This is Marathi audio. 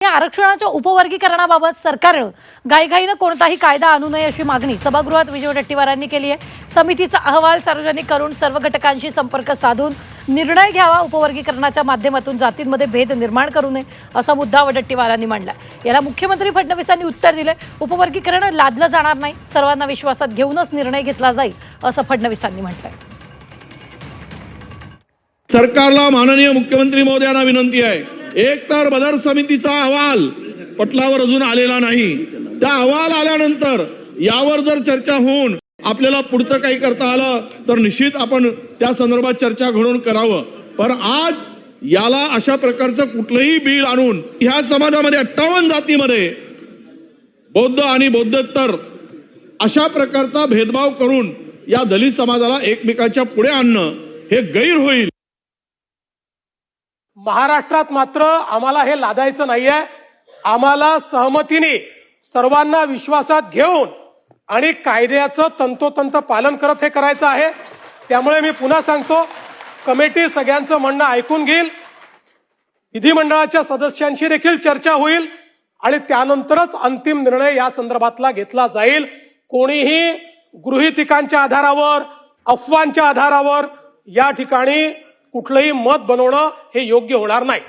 या आरक्षणाच्या उपवर्गीकरणाबाबत सरकारनं घाईघाईनं कोणताही कायदा आणू नये अशी मागणी सभागृहात विजय वडेट्टीवारांनी केली आहे। समितीचा अहवाल सार्वजनिक करून सर्व घटकांशी संपर्क साधून निर्णय घ्यावा। उपवर्गीकरणाच्या माध्यमातून जातींमध्ये भेद निर्माण करू नये असा मुद्दा वडेट्टीवारांनी मांडला। याला मुख्यमंत्री फडणवीसांनी उत्तर दिले, उपवर्गीकरण लादलं जाणार नाही, सर्वांना विश्वासात घेऊनच निर्णय घेतला जाईल असं फडणवीसांनी म्हटलंय। सरकारला माननीय मुख्यमंत्री महोदयांना विनंती आहे, एक तर बदर समितीचा अहवाल पटलावर अजून आलेला नाही, त्या अहवाल आल्यानंतर यावर जर चर्चा होऊन आपल्याला पुढचं काही करता आलं तर निश्चित आपण त्या संदर्भात चर्चा घडवून करावं। पण आज याला अशा प्रकारचं कुठलंही बिल आणून ह्या समाजामध्ये 58 जातीमध्ये बौद्ध आणि बौद्धोत्तर अशा प्रकारचा भेदभाव करून या दलित समाजाला एकमेकांच्या पुढे आणणं हे गैर होईल। महाराष्ट्रात मात्र आम्हाला हे लादायचं नाहीये। आम्हाला सहमतीने सर्वांना विश्वासात घेऊन आणि कायद्याचं तंतोतंत पालन करत हे करायचं आहे। त्यामुळे मी पुन्हा सांगतो, कमिटी सगळ्यांचं म्हणणं ऐकून घेईल, विधिमंडळाच्या सदस्यांशी देखील चर्चा होईल आणि त्यानंतरच अंतिम निर्णय या संदर्भातला घेतला जाईल। कोणीही गृहीतिकांच्या आधारावर, अफवांच्या आधारावर या ठिकाणी कुठलंही मत बनवणं हे योग्य होणार नाही।